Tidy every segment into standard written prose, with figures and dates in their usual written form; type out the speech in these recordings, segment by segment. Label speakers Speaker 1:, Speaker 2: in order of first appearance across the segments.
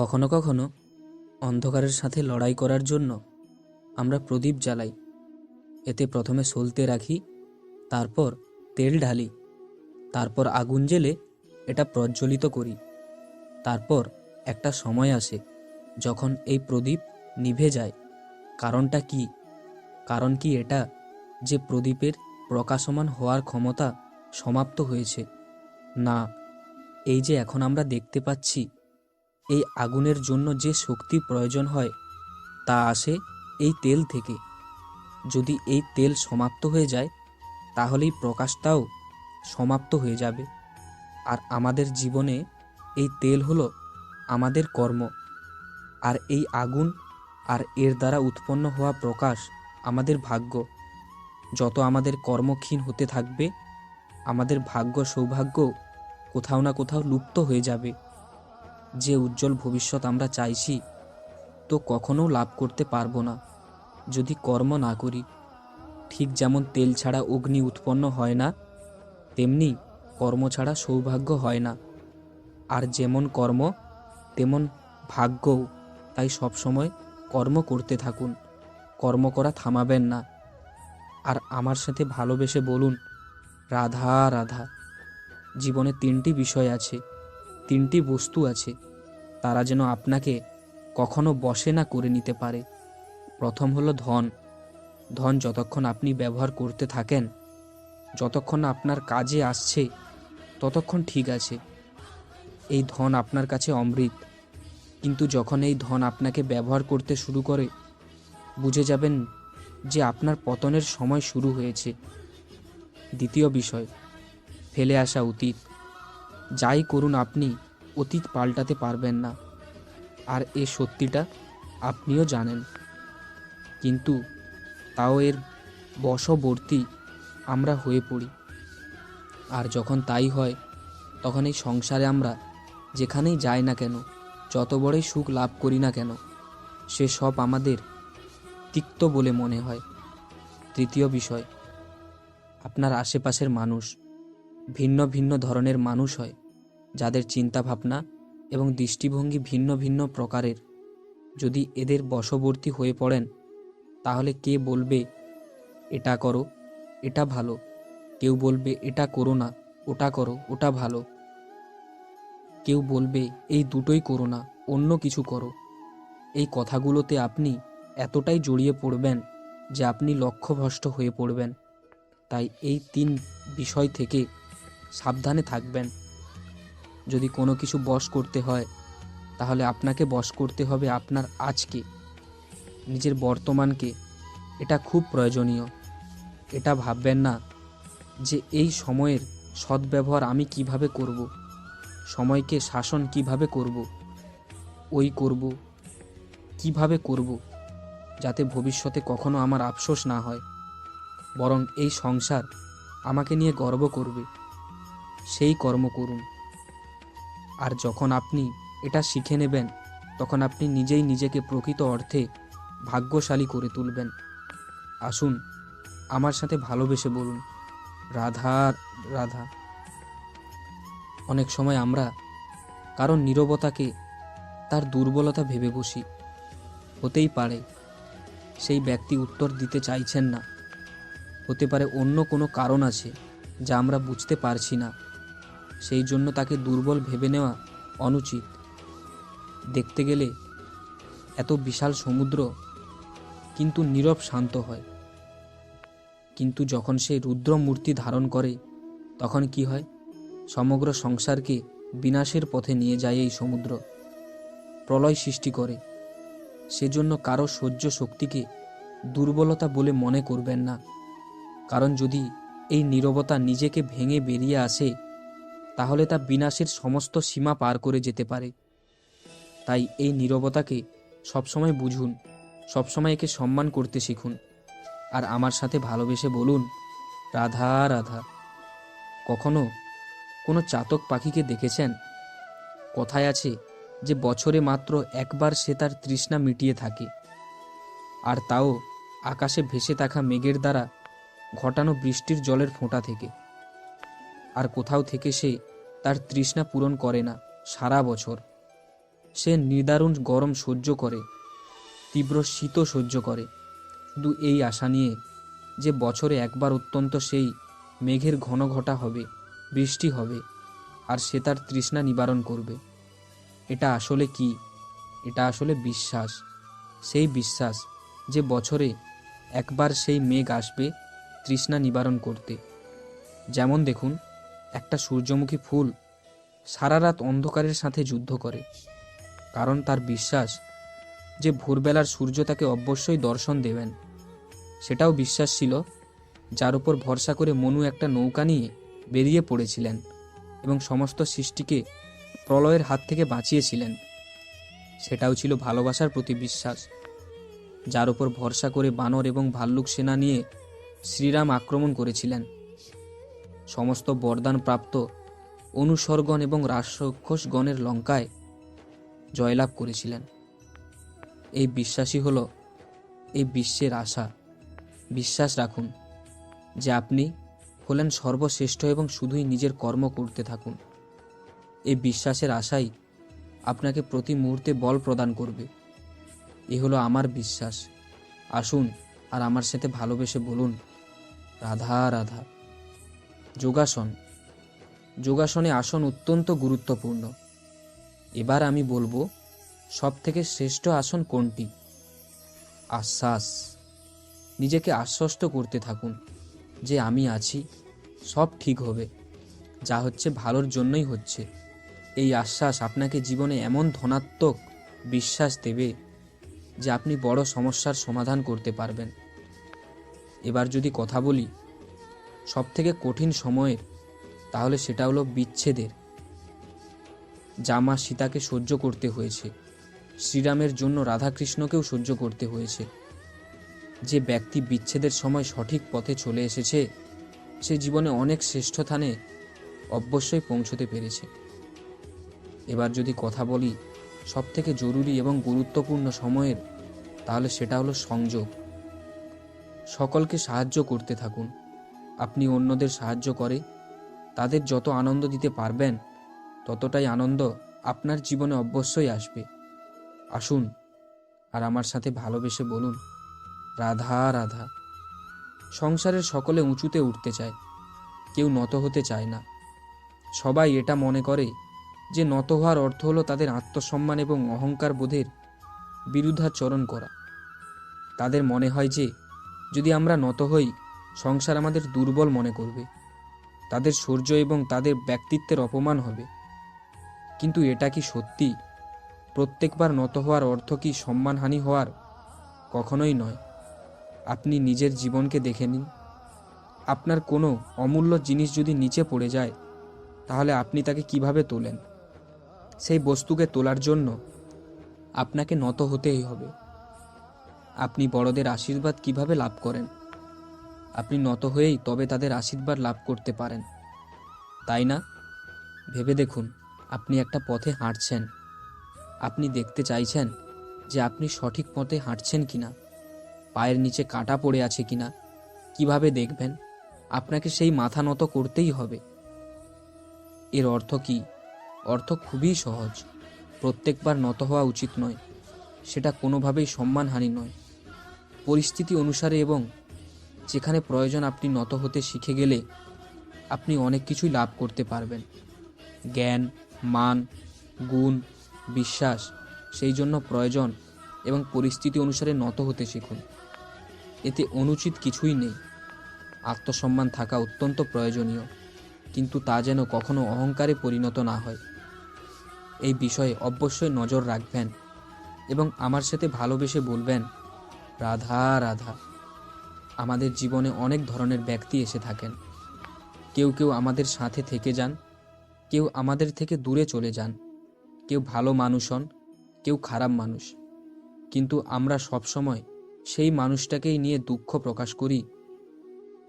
Speaker 1: কখনো কখনো অন্ধকারের সাথে লড়াই করার জন্য আমরা প্রদীপ জ্বালাই। এতে প্রথমে সলতে রাখি, তারপর তেল ঢালি, তারপর আগুন জ্বেলে এটা প্রজ্বলিত করি। তারপর একটা সময় আসে যখন এই প্রদীপ নিভে যায়। কারণটা কি? কারণ কি এটা যে প্রদীপের প্রকাশমান হওয়ার ক্ষমতা সমাপ্ত হয়েছে? না, এই যে এখন আমরা দেখতে পাচ্ছি, এই আগুনের জন্য যে শক্তি প্রয়োজন হয় তা আসে এই তেল থেকে। যদি এই তেল সমাপ্ত হয়ে যায় তাহলেই প্রকাশটাও সমাপ্ত হয়ে যাবে। আর আমাদের জীবনে এই তেল হলো আমাদের কর্ম, আর এই আগুন আর এর দ্বারা উৎপন্ন হওয়া প্রকাশ আমাদের ভাগ্য। যত আমাদের কর্ম ক্ষীণ হতে থাকবে, আমাদের ভাগ্য সৌভাগ্য কোথাও না কোথাও লুপ্ত হয়ে যাবে। যে উজ্জ্বল ভবিষ্যৎ আমরা চাইছি তো কখনো লাভ করতে পারবো না যদি কর্ম না করি। ঠিক যেমন তেল ছাড়া অগ্নি উৎপন্ন হয় না, তেমনি কর্ম ছাড়া সৌভাগ্য হয় না। আর যেমন কর্ম তেমন ভাগ্যও। তাই সবসময় কর্ম করতে থাকুন, কর্ম করা থামাবেন না। আর আমার সাথে ভালোবেসে বলুন, রাধা রাধা। জীবনে তিনটি বিষয় আছে, তিনটি বস্তু আছে, তারা যেন আপনাকে কখনো বশে না করে নিতে পারে। প্রথম হলো ধন। ধন যতক্ষণ আপনি ব্যবহার করতে থাকেন, যতক্ষণ না আপনার কাজে আসছে, ততক্ষণ ঠিক আছে। এই ধন আপনার কাছে অমৃত। কিন্তু যখন এই ধন আপনাকে ব্যবহার করতে শুরু করে, বুঝে যাবেন যে আপনার পতনের সময় শুরু হয়েছে। দ্বিতীয় বিষয়, ফেলে আসা অতীত। যাই করুন আপনি অতীত পাল্টাতে পারবেন না, আর এ সত্যিটা আপনিও জানেন। কিন্তু তাও এর বশবর্তী আমরা হয়ে পড়ি। আর যখন তাই হয়, তখন এই সংসারে আমরা যেখানেই যাই না কেন, যত বড়ই সুখ লাভ করি না কেন, সে সব আমাদের তিক্ত বলে মনে হয়। তৃতীয় বিষয়, আপনার আশেপাশের মানুষ ভিন্ন ভিন্ন ধরনের মানুষ হয়, যাদের চিন্তাভাবনা এবং দৃষ্টিভঙ্গি ভিন্ন ভিন্ন প্রকারের। যদি এদের বশবর্তী হয়ে পড়েন, তাহলে কে বলবে এটা করো, এটা ভালো, কেউ বলবে এটা করো না, ওটা করো, ওটা ভালো, কেউ বলবে এই দুটোই করো না, অন্য কিছু করো। এই কথাগুলোতে আপনি এতটাই জড়িয়ে পড়বেন যে আপনি লক্ষ্যভ্রষ্ট হয়ে পড়বেন। তাই এই তিন বিষয় থেকে সাবধানে থাকবেন। যদি কোনো কিছু বশ করতে হয়, তাহলে আপনাকে বশ করতে হবে আপনার আজকে, নিজের বর্তমানকে। এটা খুব প্রয়োজনীয়। এটা ভাববেন না যে এই সময়ের সদ্ব্যবহার আমি কিভাবে করব, সময়কে শাসন কিভাবে করব, ওই করব, কিভাবে করব, যাতে ভবিষ্যতে কখনো আমার আফসোস না হয়, বরং এই সংসার আমাকে নিয়ে গর্ব করবে। সেই কর্ম করুন। আর যখন আপনি এটা শিখে নেবেন, তখন আপনি নিজেই নিজেকে প্রকৃত অর্থে ভাগ্যশালী করে তুলবেন। আসুন আমার সাথে ভালোবেসে বলুন, রাধা রাধা। অনেক সময় আমরা কারণ নীরবতাকে তার দুর্বলতা ভেবে বসি। হতেই পারে সেই ব্যক্তি উত্তর দিতে চাইছেন না, হতে পারে অন্য কোনো কারণ আছে যা আমরা বুঝতে পারছি না। সেই জন্য তাকে দুর্বল ভেবে নেওয়া অনুচিত। দেখতে গেলে এত বিশাল সমুদ্র কিন্তু নীরব শান্ত হয়। কিন্তু যখন সে রুদ্র মূর্তি ধারণ করে, তখন কি হয়? সমগ্র সংসারকে বিনাশের পথে নিয়ে যায় এই সমুদ্র, প্রলয় সৃষ্টি করে। সেজন্য কারো সহ্য শক্তিকে দুর্বলতা বলে মনে করবেন না। কারণ যদি এই নীরবতা নিজেকে ভেঙে বেরিয়ে আসে, তাহলে তা বিনাশের সমস্ত সীমা পার করে যেতে পারে। তাই এই নীরবতাকে সবসময় বুঝুন, সবসময় একে সম্মান করতে শিখুন। আর আমার সাথে ভালোবেসে বলুন, রাধা রাধা। কখনো কোনো চাতক পাখিকে দেখেছেন? কথায় আছে যে বছরে মাত্র একবার সে তার তৃষ্ণা মিটিয়ে থাকে, আর তাও আকাশে ভেসে থাকা মেঘের দ্বারা ঘটানো বৃষ্টির জলের ফোঁটা থেকে। আর কোথাও থেকে সে তার তৃষ্ণা পূরণ করে না সারা বছর। সে নিদারুণ গরম সহ্য করে, তীব্র শীতও সহ্য করে, শুধু এই আশা নিয়ে যে বছরে একবার অত্যন্ত সেই মেঘের ঘন ঘটা হবে, বৃষ্টি হবে, আর সে তার তৃষ্ণা নিবারণ করবে। এটা আসলে কি? এটা আসলে বিশ্বাস। সেই বিশ্বাস যে বছরে একবার সেই মেঘ আসবে তৃষ্ণা নিবারণ করতে। যেমন দেখুন, একটা সূর্যমুখী ফুল সারা রাত অন্ধকারের সাথে যুদ্ধ করে, কারণ তার বিশ্বাস যে ভোরবেলার সূর্য তাকে অবশ্যই দর্শন দেবেন। সেটাও বিশ্বাস ছিল যার উপর ভরসা করে মনু একটা নৌকা নিয়ে বেরিয়ে পড়েছিলেন এবং সমস্ত সৃষ্টিকে প্রলয়ের হাত থেকে বাঁচিয়েছিলেন। সেটাও ছিল ভালোবাসার প্রতি বিশ্বাস। যার উপর ভরসা করে বানর এবং ভাল্লুক সেনা নিয়ে শ্রীরাম আক্রমণ করেছিলেন, সমস্ত বরদান প্রাপ্ত অনুসরগণ এবং রাক্ষসগণের লঙ্কায় জয়লাভ করেছিলেন। এই বিশ্বাসই হলো এই বিশ্বের আশা। বিশ্বাস রাখুন যে আপনি হলেন সর্বশ্রেষ্ঠ এবং শুধুই নিজের কর্ম করতে থাকুন। এই বিশ্বাসের আশাই আপনাকে প্রতি মুহূর্তে বল প্রদান করবে। এ হলো আমার বিশ্বাস। আসুন আর আমার সাথে ভালোবেসে বলুন, রাধা রাধা। যোগাসন। যোগাসনে আসন অত্যন্ত গুরুত্বপূর্ণ। এবার আমি বলবো সব থেকে শ্রেষ্ঠ আসন কোনটি। আশ্বাস। নিজেকে আশ্বস্ত করতে থাকুন যে আমি আছি, সব ঠিক হবে, যা হচ্ছে ভালোর জন্যই হচ্ছে। এই আশ্বাস আপনাকে জীবনে এমন ধনাত্মক বিশ্বাস দেবে যে আপনি বড় সমস্যার সমাধান করতে পারবেন। এবার যদি কথা বলি সব থেকে কঠিন সময়ের, তাহলে সেটা হলো বিচ্ছেদের। যা মা সীতাকে সহ্য করতে হয়েছে, শ্রীরামের জন্য রাধাকৃষ্ণকেও সহ্য করতে হয়েছে। যে ব্যক্তি বিচ্ছেদের সময় সঠিক পথে চলে এসেছে, সে জীবনে অনেক শ্রেষ্ঠ স্থানে অবশ্যই পৌঁছতে পেরেছে। এবার যদি কথা বলি সব থেকে জরুরি এবং গুরুত্বপূর্ণ সময়ের, তাহলে সেটা হলো সংযোগ। সকলকে সাহায্য করতে থাকুন। আপনি অন্যদের সাহায্য করে তাদের যত আনন্দ দিতে পারবেন, ততটাই আনন্দ আপনার জীবনে অবশ্যই আসবে। আসুন আর আমার সাথে ভালোবেসে বলুন, রাধা রাধা। সংসারের সকলে উঁচুতে উঠতে চায়, কেউ নত হতে চায় না। সবাই এটা মনে করে যে নত হওয়ার অর্থ হলো তাদের আত্মসম্মান এবং অহংকার বোধের বিরুদ্ধাচরণ করা। তাদের মনে হয় যে যদি আমরা নত হই, সংসার আমাদের দুর্বল মনে করবে, তাদের শৌর্য এবং তাদের ব্যক্তিত্বের অপমান হবে। কিন্তু এটা কি সত্যি? প্রত্যেকবার নত হওয়ার অর্থ কি সম্মানহানি হওয়ার? কখনোই নয়। আপনি নিজের জীবনকে দেখে নিন। আপনার কোনো অমূল্য জিনিস যদি নিচে পড়ে যায়, তাহলে আপনি তাকে কিভাবে তোলেন? সেই বস্তুকে তোলার জন্য আপনাকে নত হতেই হবে। আপনি বড়দের আশীর্বাদ কিভাবে লাভ করেন? আপনি নত হয়েই তবে তাদের আশীর্বাদ লাভ করতে পারেন, তাই না? ভেবে দেখুন, আপনি একটা পথে হাঁটছেন। আপনি দেখতে চাইছেন যে আপনি সঠিক পথে হাঁটছেন কিনা, পায়ের নিচে কাঁটা পড়ে আছে কিনা। কিভাবে দেখবেন? আপনাকে সেই মাথা নত করতেই হবে। এর অর্থ কি? অর্থ খুবই সহজ। প্রত্যেকবার নত হওয়া উচিত নয়, সেটা কোনোভাবেই সম্মানহানি নয়। পরিস্থিতি অনুসারে এবং যেখানে প্রয়োজন আপনি নত হতে শিখে গেলে আপনি অনেক কিছুই লাভ করতে পারবেন। জ্ঞান, মান, গুণ, বিশ্বাস। সেই জন্য প্রয়োজন এবং পরিস্থিতি অনুসারে নত হতে শিখুন। এতে অনুচিত কিছুই নেই। আত্মসম্মান থাকা অত্যন্ত প্রয়োজনীয়, কিন্তু তা যেন কখনো অহংকারে পরিণত না হয়। এই বিষয়ে অবশ্যই নজর রাখবেন এবং আমার সাথে ভালোবেসে বলবেন, রাধা রাধা। আমাদের জীবনে অনেক ধরনের ব্যক্তি এসে থাকেন। কেউ কেউ আমাদের সাথে থেকে যান, কেউ আমাদের থেকে দূরে চলে যান, কেউ ভালো মানুষ হন, কেউ খারাপ মানুষ। কিন্তু আমরা সবসময় সেই মানুষটাকেই নিয়ে দুঃখ প্রকাশ করি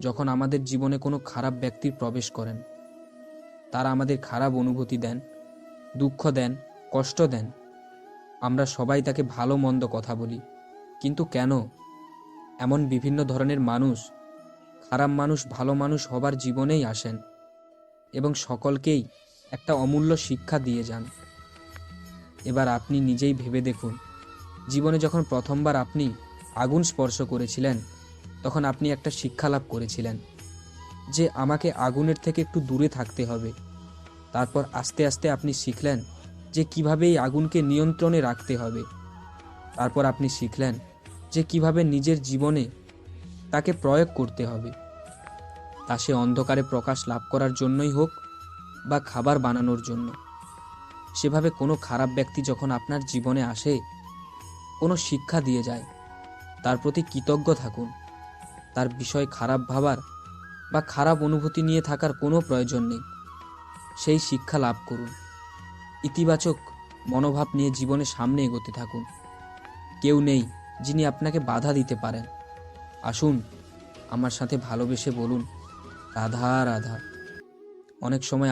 Speaker 1: যখন আমাদের জীবনে কোনো খারাপ ব্যক্তির প্রবেশ করেন। তারা আমাদের খারাপ অনুভূতি দেন, দুঃখ দেন, কষ্ট দেন। আমরা সবাই তাকে ভালো মন্দ কথা বলি, কিন্তু কেন? এমন বিভিন্ন ধরনের মানুষ, খারাপ মানুষ ভালো মানুষ হবার জীবনেই আসেন এবং সকলকেই একটা অমূল্য শিক্ষা দিয়ে যান। এবার আপনি নিজেই ভেবে দেখুন, জীবনে যখন প্রথমবার আপনি আগুন স্পর্শ করেছিলেন, তখন আপনি একটা শিক্ষা লাভ করেছিলেন যে আমাকে আগুনের থেকে একটু দূরে থাকতে হবে। তারপর আস্তে আস্তে আপনি শিখলেন যে কিভাবে এই আগুনকে নিয়ন্ত্রণে রাখতে হবে। তারপর আপনি শিখলেন যে কিভাবে নিজের জীবনে তাকে প্রয়োগ করতে হবে, তা সে অন্ধকারে প্রকাশ লাভ করার জন্যই হোক বা খাবার বানানোর জন্য। সেভাবে কোনো খারাপ ব্যক্তি যখন আপনার জীবনে আসে, কোনো শিক্ষা দিয়ে যায়, তার প্রতি কৃতজ্ঞ থাকুন। তার বিষয় খারাপ ভাবার বা খারাপ অনুভূতি নিয়ে থাকার কোনো প্রয়োজন নেই। সেই শিক্ষা লাভ করুন, ইতিবাচক মনোভাব নিয়ে জীবনে সামনে এগোতে থাকুন। কেউ নেই যিনি আপনাকে বাধা দিতে পারেন। আসুন, আমার সাথে ভালোবেসে বলুন, রাধা রাধা। অনেক সময়